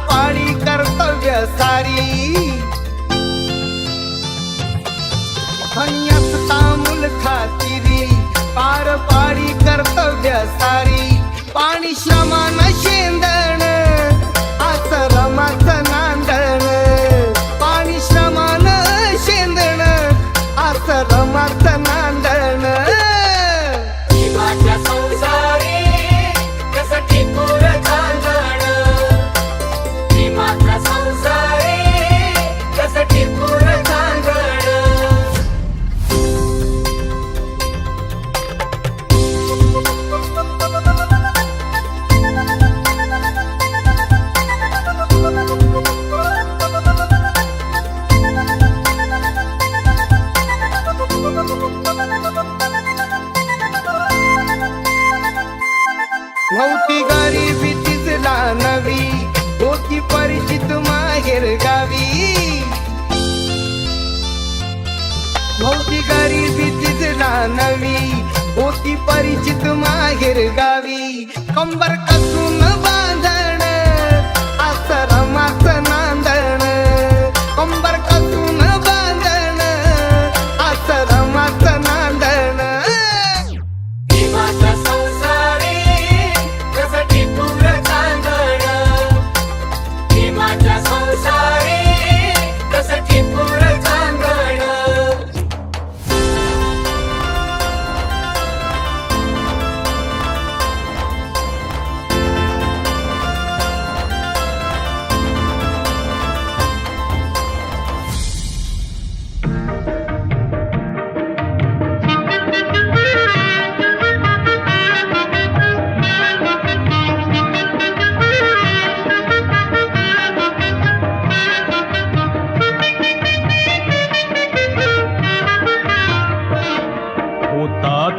पाडी कर्तव्य सारी धन्यसता मूल खातिरी पार पाडी कर्तव्य सारी पाणी श्रमान शेंदण आश्रमाचं नांदण पाणी श्रमान शेंदण आश्रमाचं नांदण नव्हती गरिबी तिजला नवी होती परिचित माहेर गावी नव्हती गरिबी तिजला नवी होती परिचित माहेर गावी कंबर कसून बांधण आश्रमाचं नांदण कंबर कसून बांधण आश्रमाचं नांदण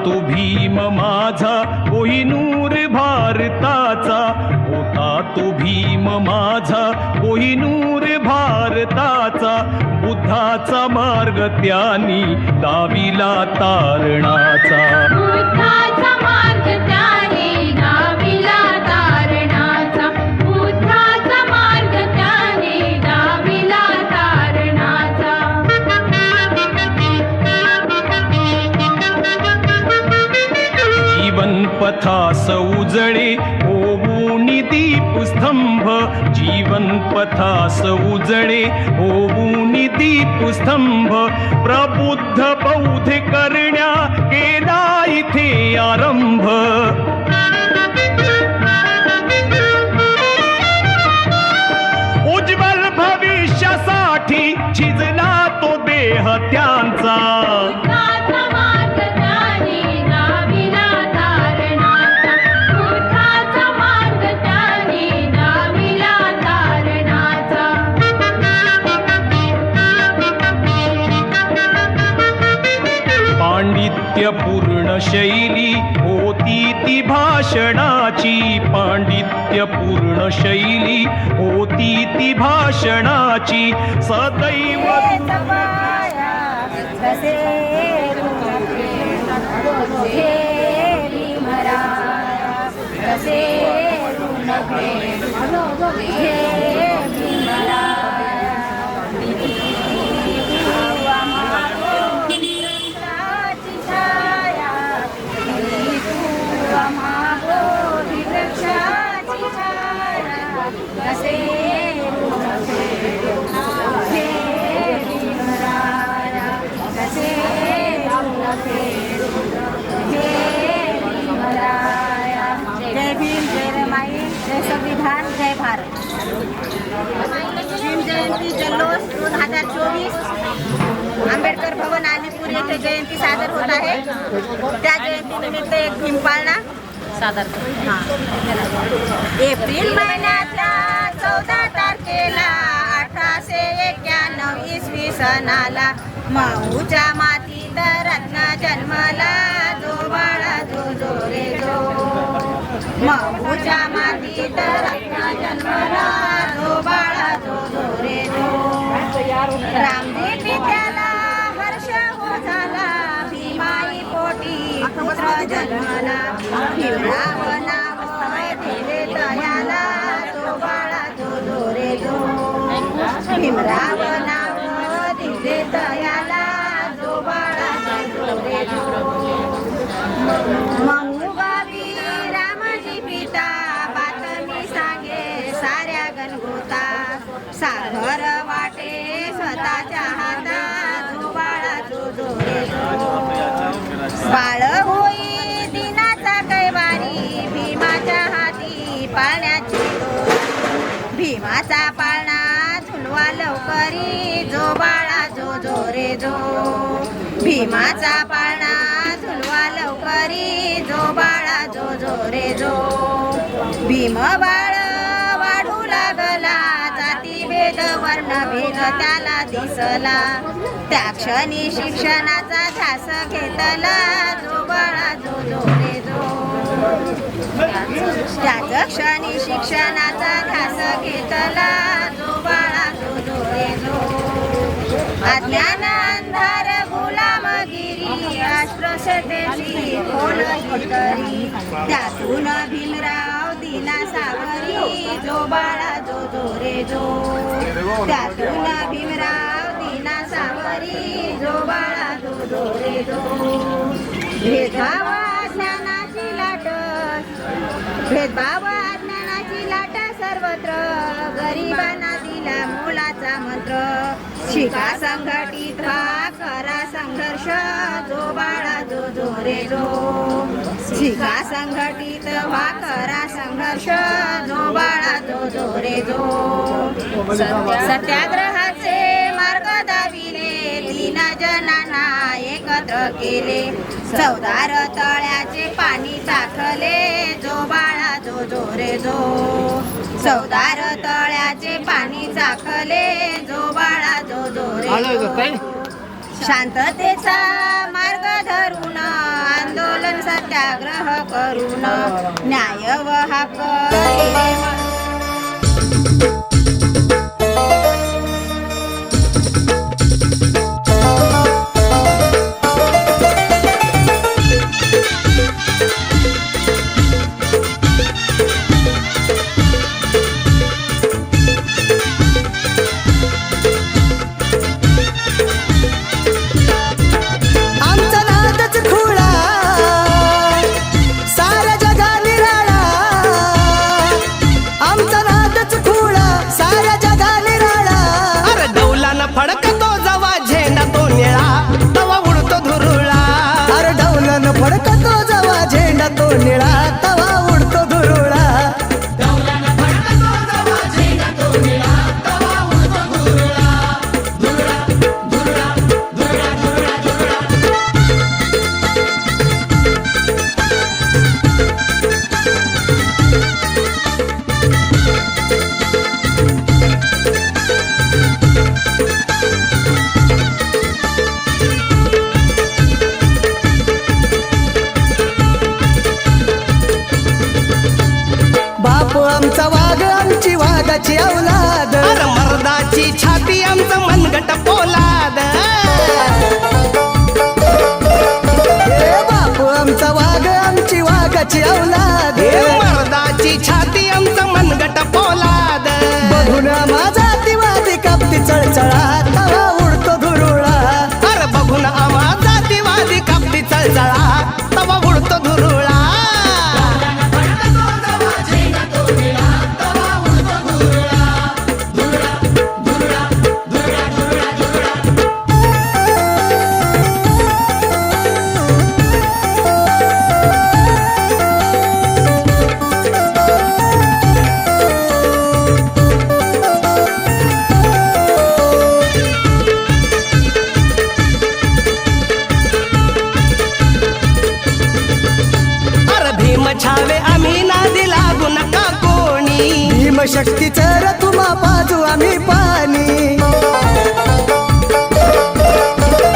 तो भीम माझा कोहिनूर भारताचा होता तो भीम माझा कोहिनूर भारताचा बुद्धाचा मार्ग त्यानी दाविला तारणाचा बुद्धाचा मार्ग त्याने दाविला तारणाचा बुद्धाचा मार्ग त्याने दाविला तारणाचा जीवन पथास उजळे होऊन दीपस्तंभ जीवन पथास उजळे होऊन दीपस्तंभ प्रबुद्ध बौद्ध करण्या केला इथे आरंभ उज्ज्वल भविष्यासाठी झिजला तो देह त्यांचा बुद्धाचा मार्ग त्याने दाविला तारणाचा बुद्धाचा मार्ग त्याने दाविला तारणाचा पांडित्यपूर्ण शैली होती ती भाषणाची पांडित्यपूर्ण शैली होती ती भाषणाची सदैव जय भीम, जय रमाई, जय संविधान, जय भारत। भीम जयंती जल्लोष 2024 आंबेडकर भवन अलीपूर येथे जयंती सादर होत आहे। त्या जयंतीनिमित्त एक भीमपाळणा सादर एप्रिल महिन्यातल्या 14 तारखेला 1891 इसवी सणाला माऊच्या मातीत रत्न जन्मला जो बाळा जो जो रे जो माऊच्या मातीत रत्न जन्मला जो बाळा जो जो रे जो रामजी पित्याला हर्ष हो झाला भीमाई पोटी पुत्र जन्मला भीमराव नाव दिले तयाला जो बाळा जो जो रे रावणाव दिले तयाला जो बाळाचा जो रे जो मऊ गावी रामाची पिता बातमी सांगे साऱ्या गणगोता सागर वाटे स्वतःच्या हातात जो बाळाचा जो रे जो बाळ होई दिनाचा कैवारी भीमाच्या हाती पाळण्याची भीमाचा पाळणा झुलवा लवकरी जो बाळा जो जो रे जो भीमाचा पाळणा झुलवा लवकरी जो बाळा जो जो रे जो भीम बाळ वाढू लागला जाती भेद वर्ण भेद त्याला दिसला त्या क्षणी शिक्षणाचा ध्यास घेतला जो बाळा जो जो रे जो त्याच क्षणी शिक्षणाचा ध्यास घेतला जो बाळा जो जो रे जो अज्ञान अंधार गुलामगिरी अस्पृश्यतेची खोल तरी त्यातून भीमराव दिला सावरी जो बाळा जो जो रे जो त्यातून भीमराव दिला सावरी जो बाळा जो जो रे जो भेदभाव ज्ञानाची लाट भेदभाव ज्ञानाची लाट सर्वत्र गरिबांना दिला मोलाचा मंत्र शिका संघटित व्हा करा संघर्ष जो बाळा जो जो रे जो शिका संघटित व्हा करा संघर्ष जो बाळा जो जो रे जो सत्याग्रहाचे मार्ग दाविले दीन जनांना एकत्र केले चौदार तळ्याचे पाणी चाखले जो बाळा जो जो रे जो चौदार तळ्याचे पाणी चाखले जो बाळा जो जो रे जो शांततेचा मार्ग धरून आंदोलन सत्याग्रह करून न्याय व हक्क फडकतो जवा झेंडा तो निळा तवा उडतो धुरुळा आमचा वाघ आमची वाघाची औलाद मर्दाची छाती आमचं मनगट पोलाद बापू आमचा वाघ आमची वाघाची औलाद मर्दाची छाती आमचं मनगट पोलाद बघून माझा दिवादी कापती चळचळा तवा उडतो धुरुळा अरे बघून आम्हा जातीवादी कापती चळचळा तवा उडतो धुरुळा छावे आम्ही नादी लागू नका कोणी भीमशक्तीचं रथुमा पाजू आम्ही पाणी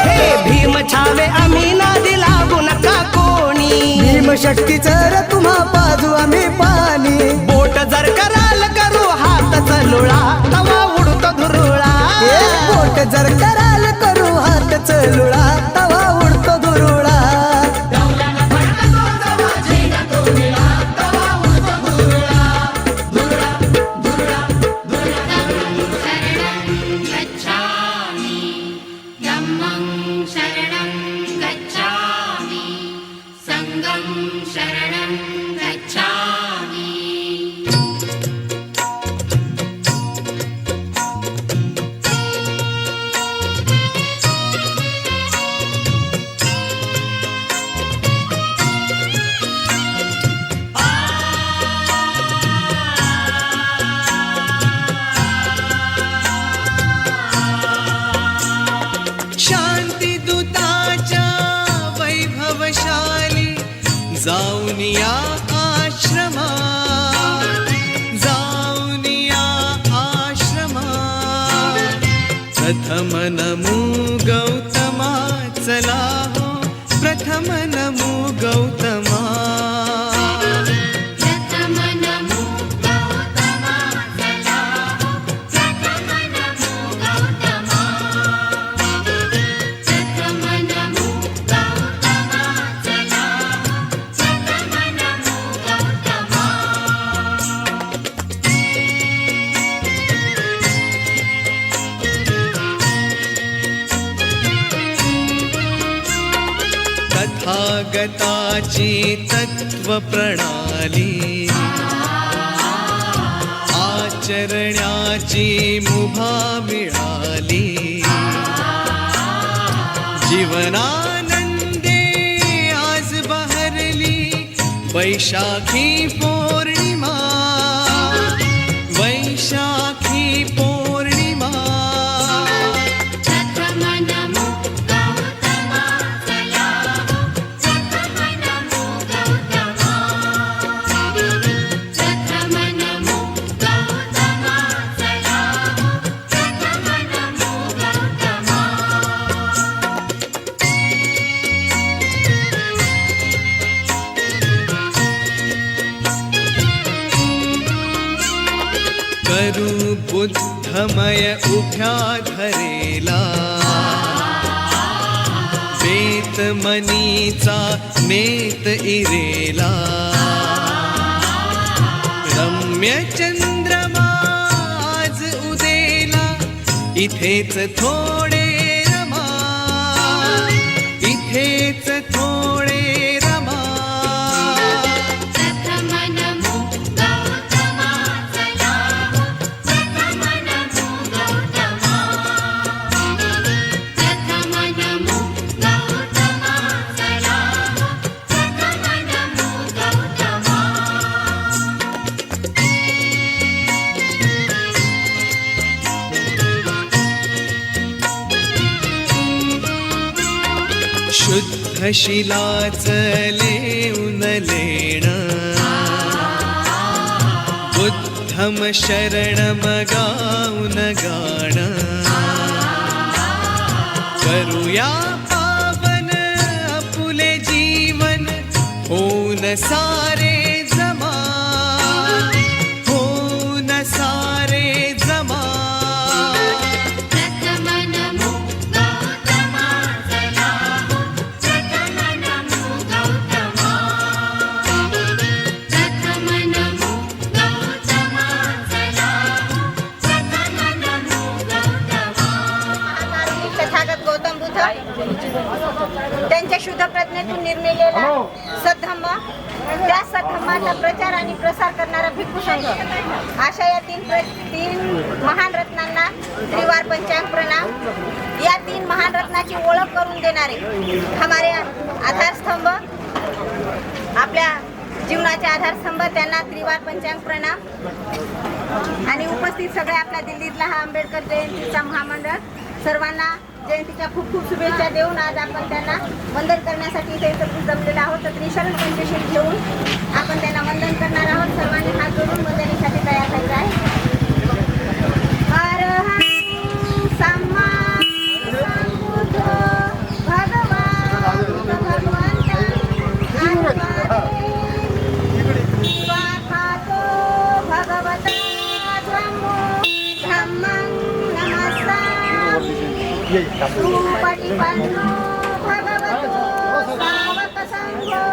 हे भीम छावे आम्ही नादी लागू नका कोणी भीमशक्तीचं रथुमा पाजू आम्ही पाणी बोट जर कराल करू हात चलुळा तवा उडतो धुरुळा बोट जर कराल करू हात चलुळा तवा उडतो धुरुळा जाऊनिया आश्रमा प्रथम नमो गौतमा चला हो प्रथम नमो गौतमा प्रथम नमो गौतमा चला हो प्रथम नमो गौतमा प्रथम नमो गौतमा चला हो प्रथम नमो गौतमा तथागताची तत्व प्रणाली आचरण्याची मुभा मिळाली जीवनानंदे आज बहरली वैशाखी पौर्णिमा वैशाखी पौर्णिमा प्रथम नमो गौतमा चला हो प्रथम नमो गौतमा प्रथम नमो गौतमा चला हो प्रथम नमो गौतमा करू बुद्धमय उभ्या धरेला बेतमनीचा नेत इरेला रम्य चंद्रमा आज उदेला इथेच थोडे रमा इथेच थोडे रमा प्रथम नमो गौतमा चला हो प्रथम नमो गौतमा प्रथम नमो गौतमा चला हो प्रथम नमो गौतमा शुद्ध शिलाच लेऊन लेण बुद्धम शरणम गाऊन गाण करूया पावन आपुले जीवन होऊन सारे जमा होऊन सारे जमा प्रथम नमो गौतमा चला हो प्रथम नमो गौतमा प्रथम नमो गौतमा चला हो प्रथम नमो गौतमा महाकारुणिक तथागत गौतम बुद्ध त्यांच्या शुद्ध प्रज्ञेतून निर्मिलेला सद्धम्म त्या सद्धम्माचा प्रचार आणि प्रसार करणारा भिक्खू संघ अशा या तीन महान रत्नांना त्रिवार पंचांग प्रणाम या 3 महान रत्नाची ओळख करून देणारे हमारे आधारस्तंभ आपल्या जीवनाचे आधारस्तंभ त्यांना त्रिवार पंचांग प्रणाम आणि उपस्थित सगळे आपल्या दिल्लीतला हा आंबेडकर जयंतीचा महामंडळ सर्वांना जयंतीच्या खूप खूप शुभेच्छा देऊन आज आपण त्यांना वंदन करण्यासाठी इथे एकत्रित जमलेलो आहोत. तर त्रिशरण पंचशील घेऊन आपण त्यांना वंदन करणार आहोत. सर्वांनी हात जोडून वंदनेसाठी तयार व्हायचं आहे. अरहं सम्मा संबुद्ध भगवान स्वाखातो भगवता धम्मं नमस्सामि सुपटिपन्नो भगवतो सावकसङ्घो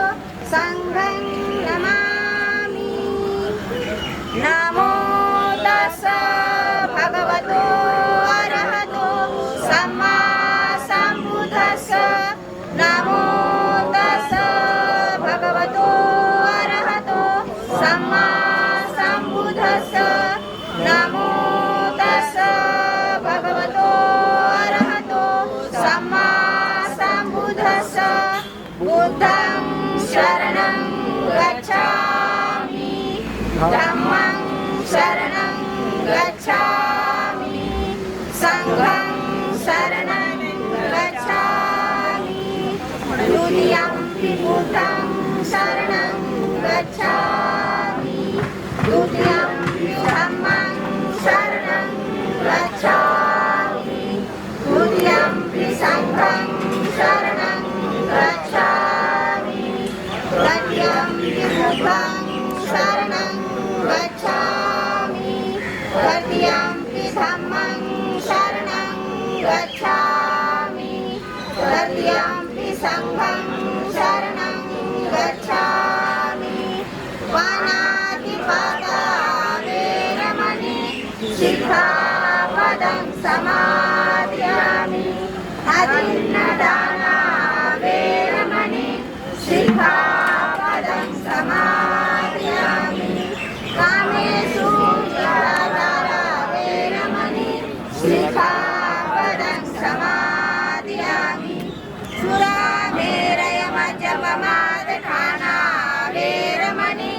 सङ्घं नमामि. नमो तस्स भगवतो अरहतो सम्मा सम्बुद्धस्स. नमो तस्स भगवतो अरहतो सम्मा सम्बुद्धस्स. नमो तस्स भगवतो अरहतो सम्मा सम्बुद्धस्स. बुद्धं शरणं गच्छामि धम्मं शरणं गच्छामि संघं शरणं गच्छामि. द्वितीयं बुद्धं शरणं गच्छामि द्वितीयम्पि धम्मं शरणं गच्छामि तृतीयम्पि संघं शरणं गच्छामि तृतीयम्पि बुद्धं शरणं गच्छामि तृतीयम्पि धम्मं शरणं गच्छामि तृतीयम्पि संघं शरणं गच्छामि पाणातिपाता वेरमणि शिखापदं समादयामि अदिन्नदाना वेरमणि शिखापदं समादयामि कामेषु विहारा वेरमणि शिखापदं समादयामि सुरामेरयमजपमादठाना वेरमणि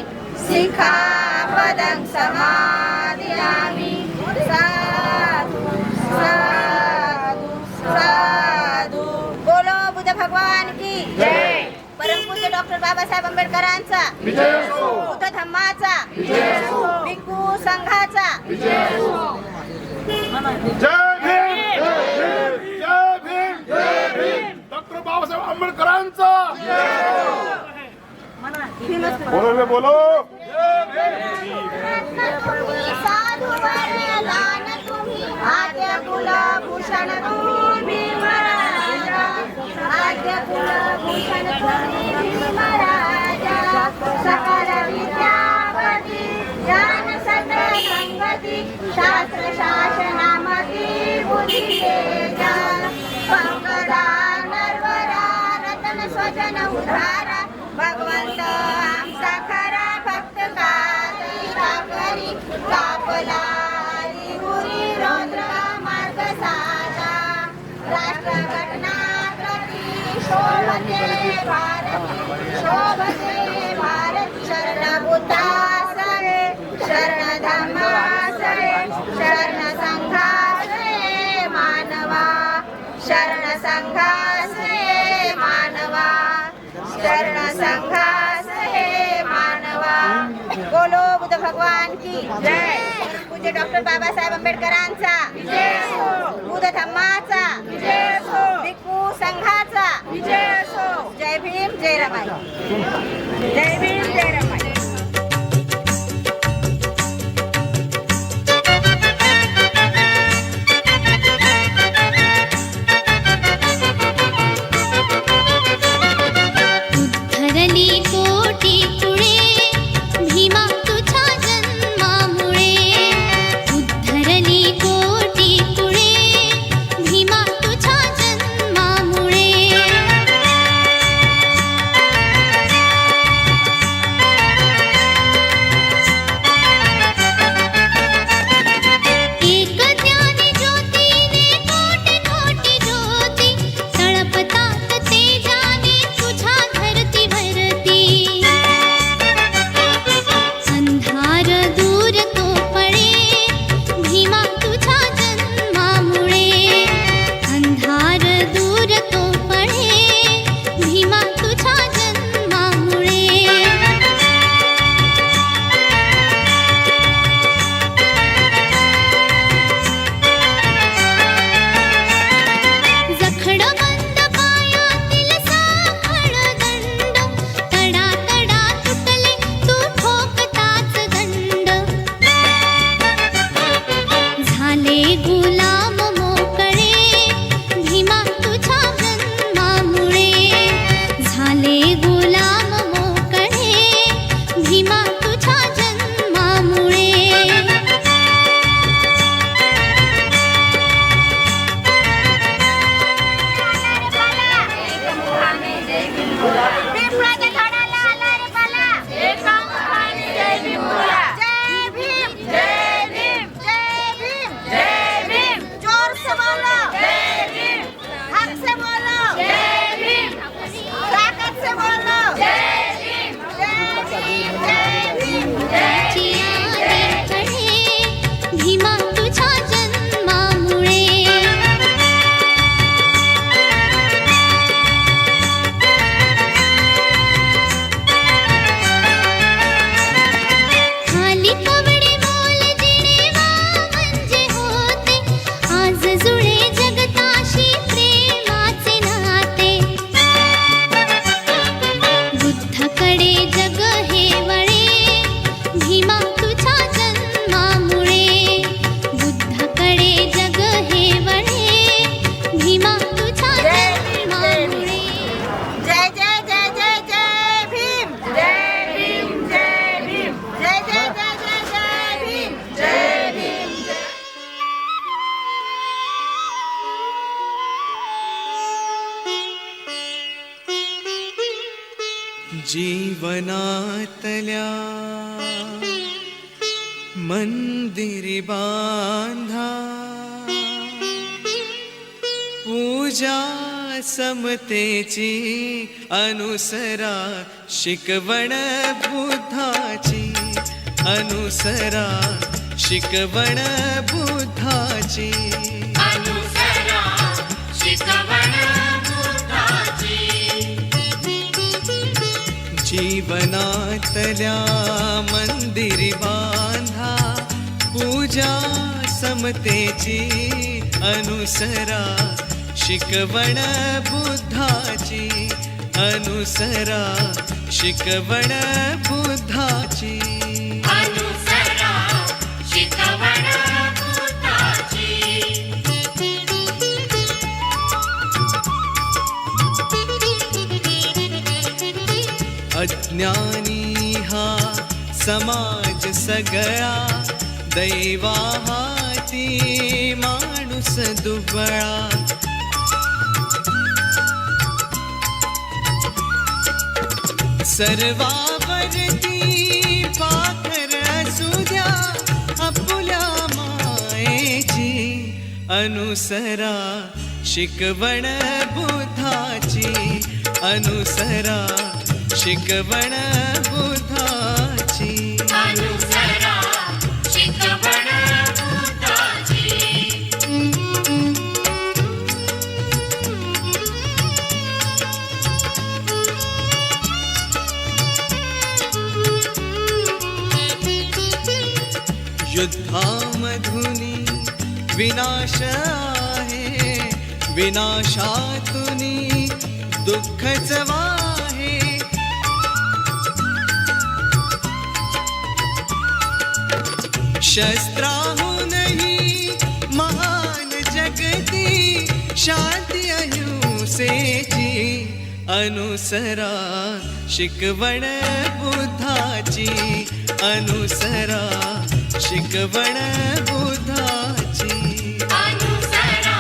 शिखापदं समादयामि साधु साधु साधु बोलो बुद्ध भगवान की जय परम पूज्य डॉक्टर बाबासाहेब आंबेडकरांचा बुद्ध धम्माचा भिक्खू संघाचा जय भीम जय भीम जय भीम डॉक्टर बाबासाहेब आंबेडकरांचा बोलो रे बोलो साधू वरदान तुम्ही आद्य कुलभूषण तुम्ही महाराजा आद्य कुलभूषण तुम्ही महाराजा सकल विद्यापती ज्ञान सत्र संगती शास्त्र शासनामती बुद्धी तेजा पंकजा नरवरा रतन स्वजन उधारा भगवंत आमचा खरा भक्त कापरी कापला गुरी रौद्र मार्ग साधा राष्ट्र घटना प्रति शोभते भारत शरण बुद्धासरे शरण धम्मासरे शरण संघासरे मानवा शरण संघासरे मानवा शरण संघास हे मानवा बोलो बुद्ध भगवान की जय पूज्य डॉक्टर बाबासाहेब आंबेडकरांचा बुद्ध धम्माचा भिक्खू संघाचा जय भीम जय रमाई जय भीम जय रमाई उद्धरली कोटी पुळे भीमा तुझ्या जन्मामुळे उद्धरली कोटी पुळे भीमा तुझ्या जन्मामुळे जीवनातल्या मंदिरी बांधा पूजा समतेची अनुसरा शिकवण बुद्धाची अनुसरा शिकवण बुद्धाची अनुसरा शिकवण बुद्धाची जीवनातल्या मंदिरी बांधा पूजा समतेची अनुसरा शिकवण बुद्धाची अनुसरा शिकवण बुद्धाची अनुसरा शिकवण बुद्धाची अज्ञानी हा समाज सगळा दैवा हाती माणूस दुबळा सर्वावरती पाखर असू द्या आपुल्या मायेची अनुसरा शिकवण बुद्धाची अनुसरा शिकवण बुद्धाची अनुसरा शिकवण बुद्धाची युद्धामधुनी विनाश आहे विनाशातुनी दुःखच वाहे शस्त्राहूनही महान जगती शांती अहिंसेची अनुसरा शिकवण बुद्धाची अनुसरा शिकवण बुद्धाची अनुसरा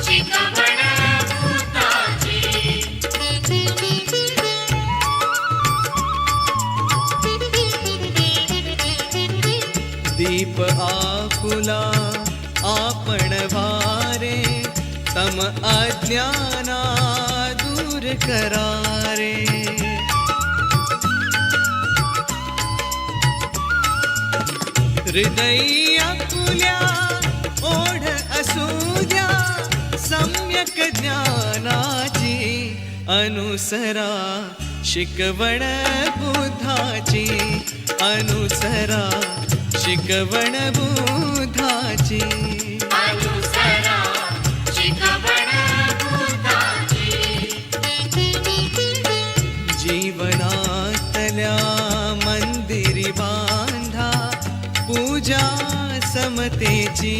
शिकवण बुद्धाची दीप आपुला आपण वारे तम अज्ञाना दूर करारे हृदय आपुल्या ओढ असू द्या सम्यक ज्ञानाची अनुसरा शिकवण बुद्धाची अनुसरा शिकवण बुद्धाची अनुसरा शिकवण बुद्धाची जीवनातल्या मंदिरी बांधा पूजा समतेची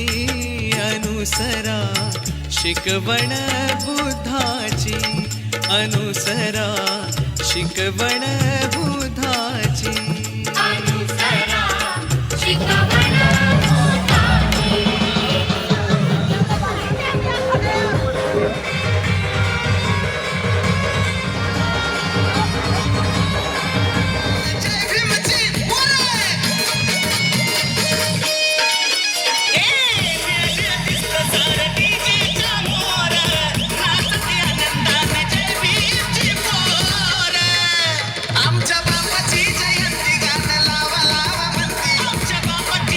अनुसरा शिकवण बुद्धाची अनुसरा शिकवण बुद्धाची अनुसरा शिकवण बुद्धाची आमच्या बापाची जयंती गाणं लावा लावा म्हणती आमच्या बापाची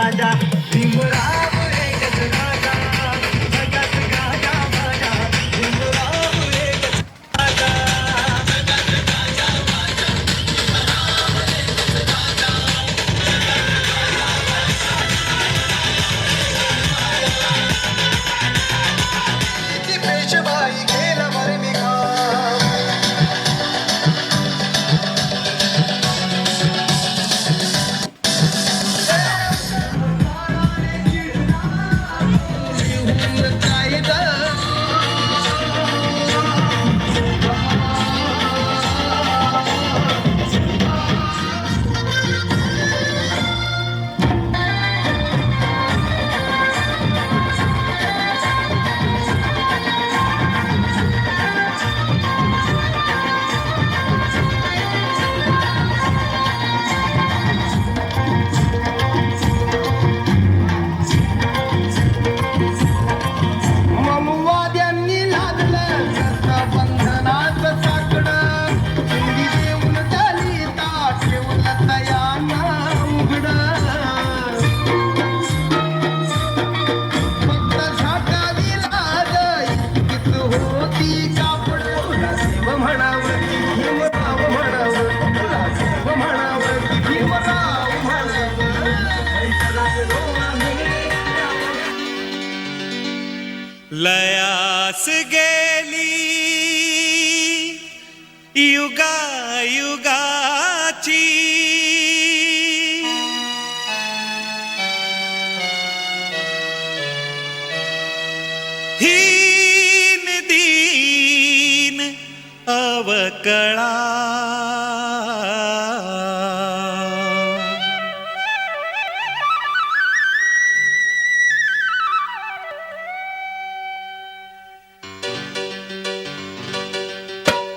राजा भीमराव एकच राजा जगात राजा माझा भीमराव एकच राजा ती पेशवाई गेला मरमी खाव ममवाद्यांनी लादलं बंधनाचं साकडं चिंधी देऊन झाली ताट ठेवलं तयाना उघडं फक्त झाकावी लाज इतकीच होती कापड तुला शिव म्हणावं की भीमराव म्हणावं तुला शिव म्हणावं की भीमराव म्हणावं लयास गेली युगा युगाची हीन दीन अवकळा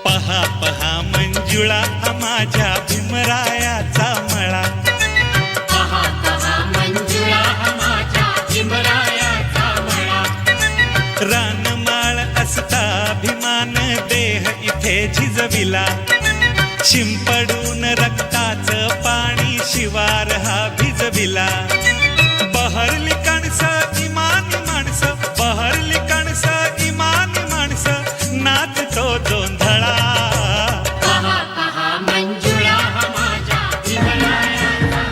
पहा पहा मंजुळा माझ्या भीमरायाचा मळा पहा पहा मंजुळा माझ्या भीमरायाचा मळा रानमाळ असता अभिमान देह इथे झिजविला शिंपडून रक्ताचं पाणी शिवार हा भिजविला बहरली कणस इमानी माणसं बहरली कणस इमानी माणसं नाच तो दोंधळा पहा पहा मंजुळा माझ्या भीमरायाचा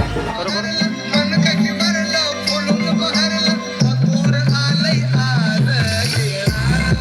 मन काही भरलं फुलून बहरलं मथुर आलंय आज येणार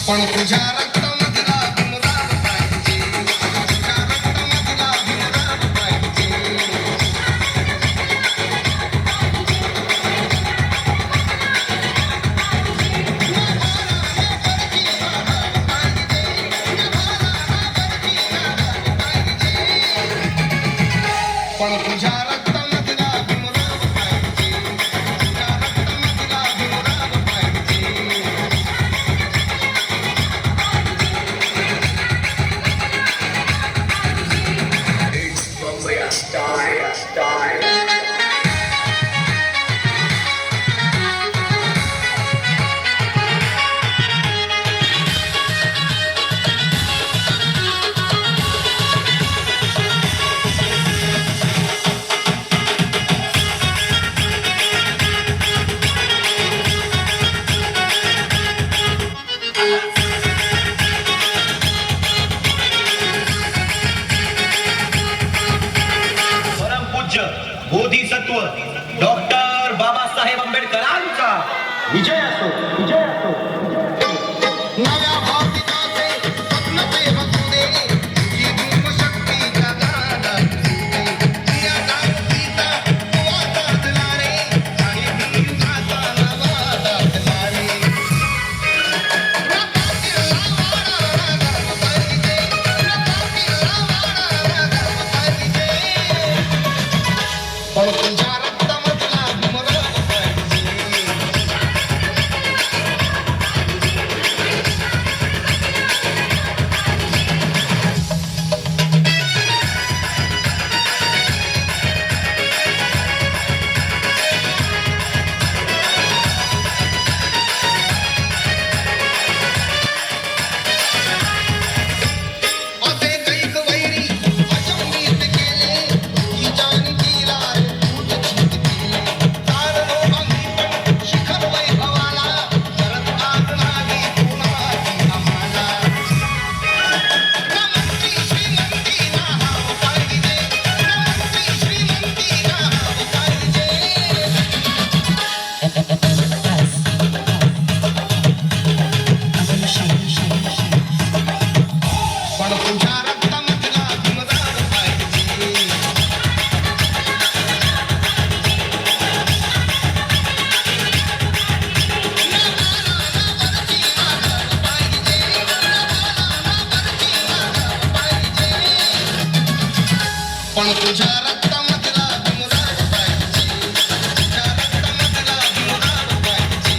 पण तुझ्या रक्तामधला भीमराव पाहिजे, तुझ्या रक्तामधला भीमराव पाहिजे. पण तुझ्या रक्तामधला भीमराव पाहिजे, तुझ्या रक्तामधला भीमराव पाहिजे. परमपूज्य बोधिसत्व डॉक्टर बाबासाहेब आंबेडकरांचा विजय असो, विजय असो. नव्या भारताचे स्वप्न ते बघू दे, ही भीमशक्तीच्या दारात दिसते. या क्रांतीचा दुवा साधला रे, आणि भीमाचा नवा दाखला रे. रक्तातील लावाडा गर्व पाहिजे, रक्तातील लावाडा गर्व पाहिजे. पण तुझ्या रक्तामधला भीमराव पाहिजे. असे कैक वैरी अचंबित केले, की जानकीला फूट केले. तारलो आम्ही पण शिखर वैभवाला, करत आज नाही कुणाची आम्हाला. रमणची श्रीमंतीला हाव पाहिजे, रमणची श्रीमंतीला हाव पाहिजे. पण तुझ्या रक्तामधला भीमराव पाहिजे. पण तुझ्या रक्तामधला भीमराव पाहिजे, तुझ्या रक्तामधला भीमराव पाहिजे.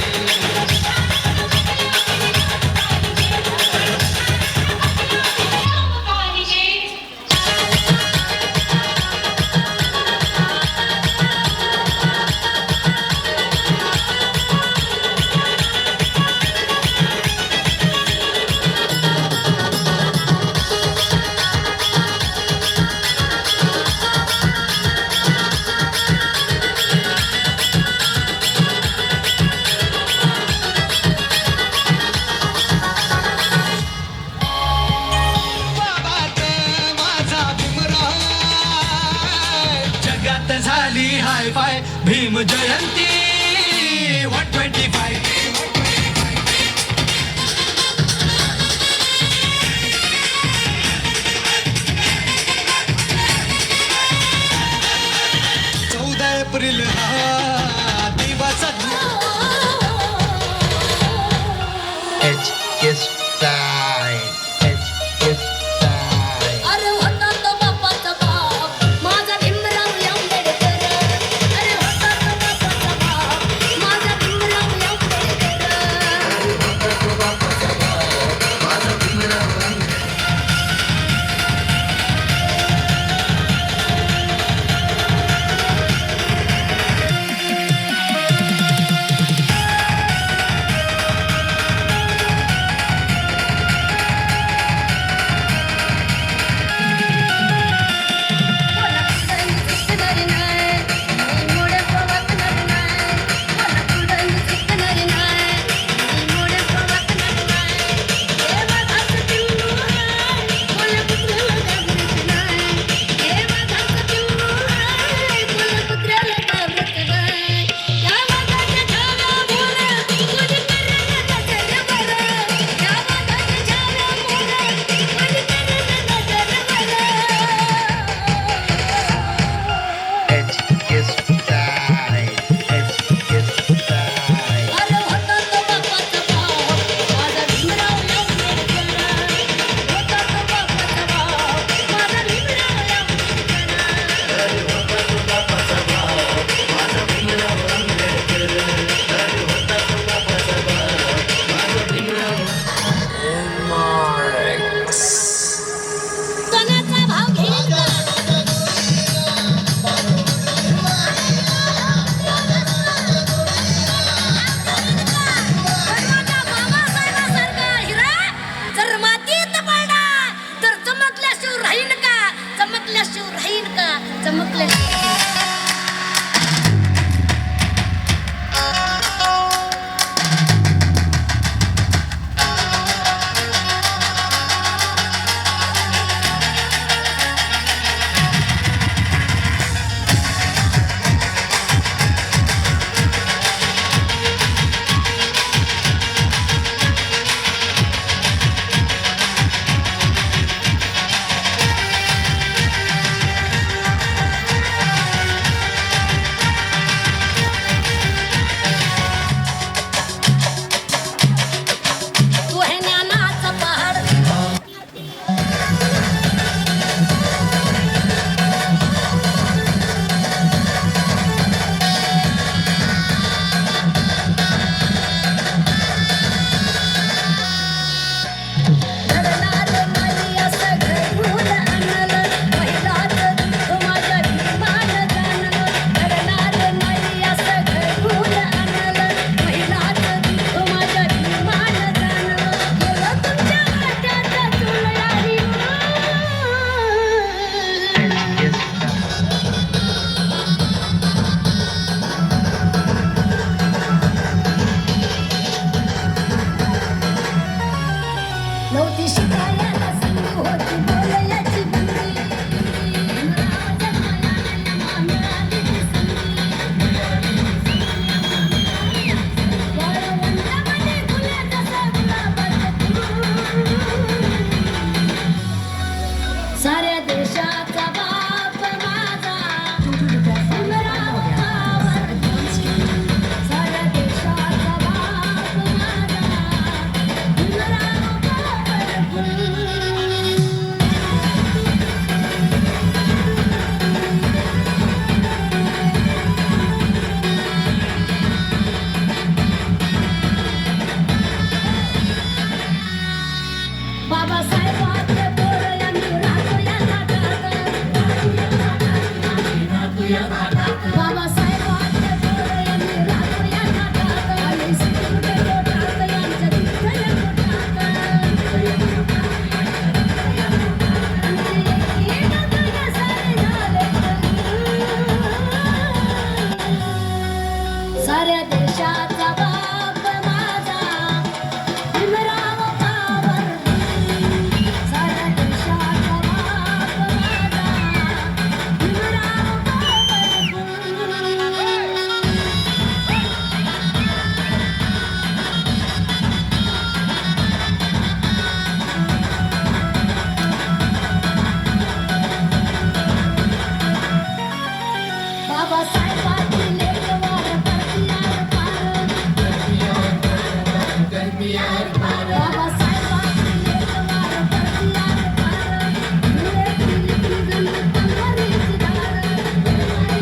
बाबाचं माझा भीमराव, जगात झाली हाय फाय भीम जयंती 125. एप्रिल हा दिवस अरे होता तो बापाचा बाप माझा भीमराव आंबेडकर. अरे होता तो बापाचा बाप माझा भीमराव आंबेडकर. साऱ्या देशाचा बाप माझा भीमराव पावरफुल. साऱ्या देशाचा बाप माझा भीमराव बाबासाहेबांची लेकवार करतियार पार. बाबासाहेबांची लेकवार करतियार पार. धुळे दिली तलवारीची धार.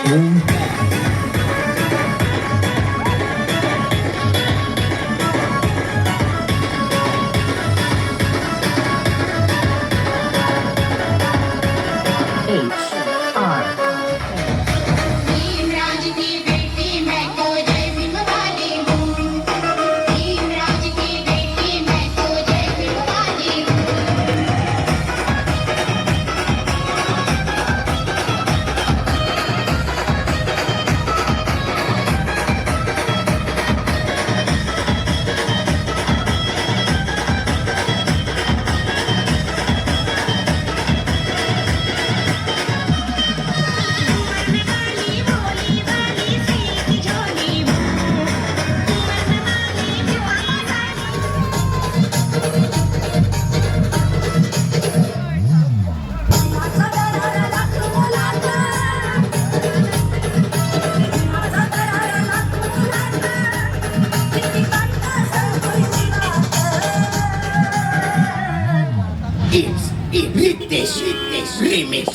भीमराज की बेटी मैं तो जय भीम वाली हूँ। भीमराज की बेटी मैं तो जय भीम वाली हूँ। वाली भोली वाली सीधी झोली हूँ। वाली भोली वाली It's Ritesh remix.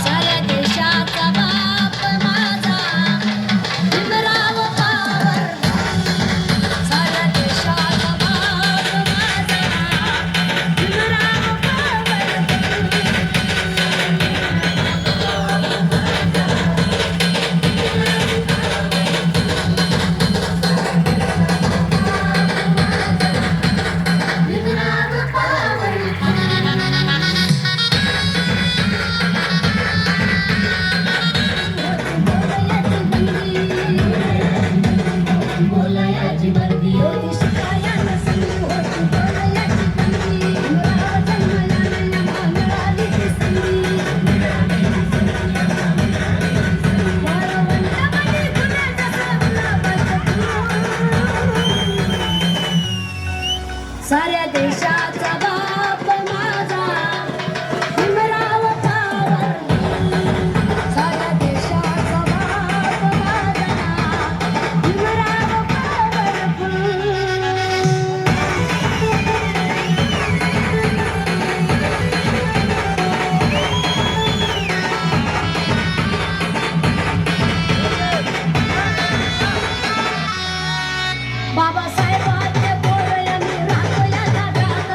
साऱ्या देशाचा बाप माझा भीमराव पावर. साऱ्या देशाचा बाप माझा भीमराव बोलायची बंदी होती शिकायला संधी होती बोलायची बंदी. भीमराव जन्मला नवा मिळाली ती संधी. वारवंटामध्ये गुन्ह्याचा सामना बसतो. साऱ्या देशाचा बाप माझा भीमराव पावर. साऱ्या देशाचा बाप माझा भीमराव पावरफुल. बाबासाहेबांचे पोरं आम्ही राहतो या जागात.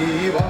जीवा